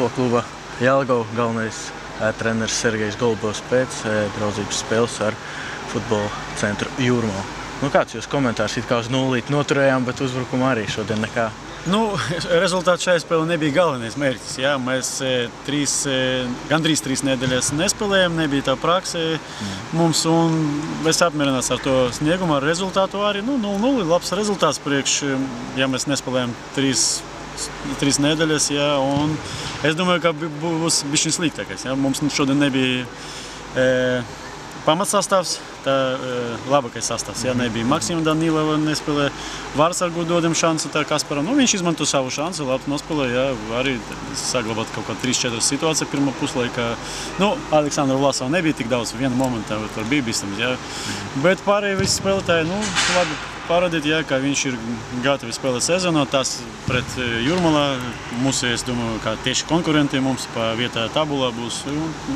futbola kluba Jelgava galvenais treneris Sergejs Golubovs pēc draudzības spēles ar futbola centru Jūrmalu. Kāds jūs komentārs? It kā uz 0 noturējām, bet uzbrukumā arī šodien nekā. Rezultāts šajā spēlē nebija galvenais mērķis. Jā. Mēs gandrīz 3 nedēļas nespēlējām, nebija tā prakse mums, un mēs apmierināmies ar to sniegumu, ar rezultātu arī. 0-0 ir labs rezultāts priekš, ja mēs nespēlējām 3 nedēļas, jā, un es domāju, ka būs bišķiņ sliktākais. Jā. Mums šodien nebija pamatsastāvs, tā labākais sastāvs. Jā, nebija Maksima Danilova, nespēlē Vārs ar dodam šansu Kasparam. Viņš izmanto savu šansu, labi nospēlē, jā, arī saglabāt kaut kā 3-4 situāciju pirmā puslaikā. Aleksandra Vlasova nebija tik daudz, viena momentā tur bija bīstams, jā. Bet pārējie visi spēlētāji, labi parādīt, jā, ka viņš ir gatavi spēlēt sezonu. Tas pret Jūrmalā mūsu, es domāju, kā tieši konkurenti mums pa vietā tabulā būs.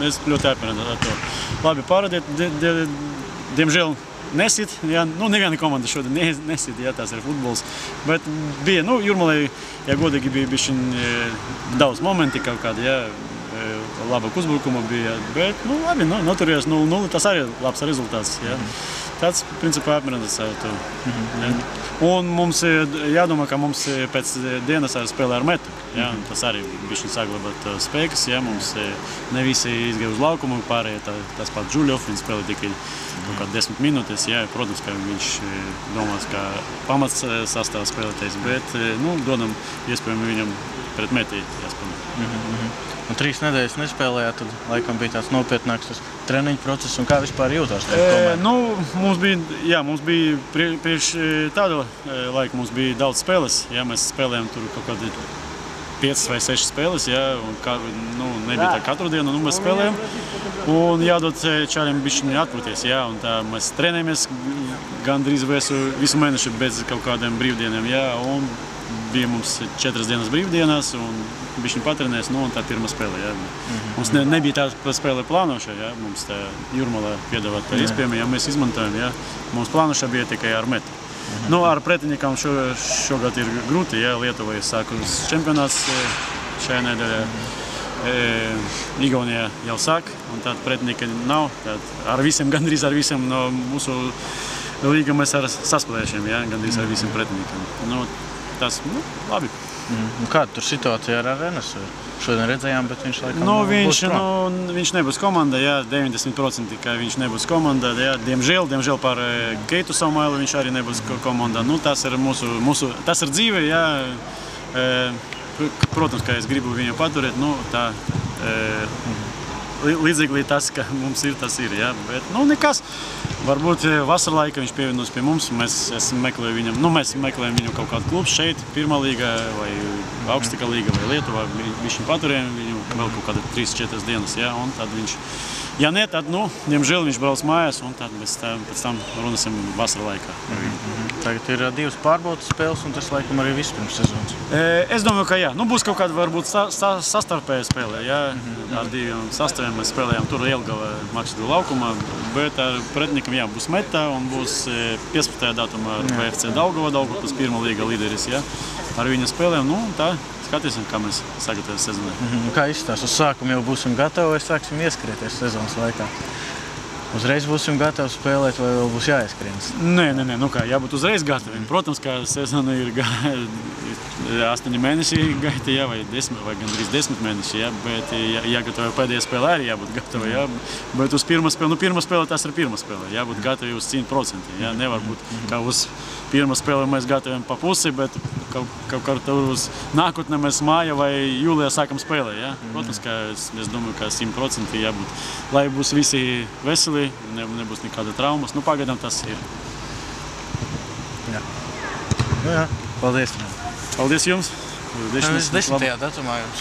Mēs ļoti apmierināti ar to. Labi parādīt, diemžēl nesit, jā, neviena komanda šodien nesit, jā, tās ir futbols. Bet bija, Jūrmalai, ja godīgi bija bišķiņ daudz momenti kaut kādi, jā, labāk uzbrukuma bija, bet, labi, noturējās 0-0, tas arī labs rezultāts, jā. Tāds, principā, apmierināts ar to. Un mums jādomā, ka mums pēc dienas arī spēlē ar metu. Jā, tas arī bišķiņ saglabāt spēkus. Jā, mums ne visi izgāja uz laukumu, pārējie tas pats Džuļov, viņš spēlē tikai kaut kā 10 minūtes. Jā, protams, ka viņš domās, ka pamats sastāv spēlētājs, bet dodam iespējami viņam pret metī jāspēlē. Un 3 nedēļas nespēlējāt, tad laikam bija tāds nopietnāks tas treniņu process, un kā vispār jūtās? Mums bija priekš tāda laika, mums bija daudz spēles, jā, mēs spēlējām tur kaut kādi 5 vai 6 spēles, jā, un nebija tā katru dienu, mēs spēlējām, un jādod čāriem bišķiņi atpūties, jā, un tā mēs trenējamies gandrīz visu mēnešu bez kaut kādiem brīvdieniem, jā, un bija mums 4 dienas brīvdienās, un bišķiņ patrenēs, un tā pirmā spēle, jā. Mums nebija tā spēle plānoša, jā, mums tā Jūrmalā piedāvāt tā iespējami, ja mēs izmantojam, jā. Mums plānoša bija tikai ar metu. Ar pretinikām šogad ir grūti, jā, Lietuvai sākus čempionāts šajā nedēļā. Igaunijā jau sāk, un tāda pretinika nav. Gandrīz ar visiem no mūsu līga mēs ar saspēlējušiem, jā, gandrīz ar visiem pretinikam. Tas, labi. Kāda tur situācija ar Renesu? Šodien redzējām, bet viņš laikam būs prom. Viņš nebūs komanda, jā, 90% ka viņš nebūs komanda, jā. Diemžēl par Keitu Samailu viņš arī nebūs komanda. Tas ir tas ir dzīve, jā. Protams, ka es gribu viņu paturēt, līdzīgi tas, ka mums ir, tas ir, jā, bet, nekas. Varbūt vasarā laika viņš pievienos pie mums, mēs meklējam viņu kaut kādu klubu šeit, pirmā līga vai augstākā līga vai Lietuvā, viņš paturējam viņu vēl kaut kādu 3-4 dienas, jā, un tad viņš, ja ne, tad, diemžēl viņš brauc mājās, un tad mēs pēc tam runāsim vasarā laikā. Tagad ir 2 pārbaudas spēles, un tas laikam arī viss pirms sezonas. Es domāju, ka jā. Būs kaut kāda varbūt sastarpēja spēle, jā. Ar 2 sastāviem mēs spēlējām tur Jelgava Maksima laukumā, bet ar pretinikam, jā, būs Meta un būs 15. datumā ar VFC Daugavas pirmā līga līderis, jā. Ar viņu spēlēm, tā skatīsim, kā mēs sagatavojamies sezonai. Kā izstās? Uz sākumu jau būsim gatavi, vai sāksim ieskrieties sezonas laikā? Uzreiz būsim gatavi spēlēt, vai vēl būs jāieskrienas? Nē, jābūt uzreiz gataviem. Protams, ka sezona ir 8 mēneši gaita, jā, vai gandrīz 10 mēneši, jā, bet jāgatavo pēdējā spēlē arī jābūt gatavi, jā. Bet uz pirmā spēle tas ir pirmā spēle, jābūt gatavi uz 100%, jā. Nevar būt, ka uz pirmā spēle mēs gataviem pa pusi, bet kaut kā tur uz nākotnē mēs māja vai jūlijā sākam spēlē, jā. Protams, ka es domāju, ka 100% jābūt, lai būs visi veseli, nebūs nekāda traumas. Pagaidām tas ir. Jā. Paldies. Paldies jums. 10. datumā jums.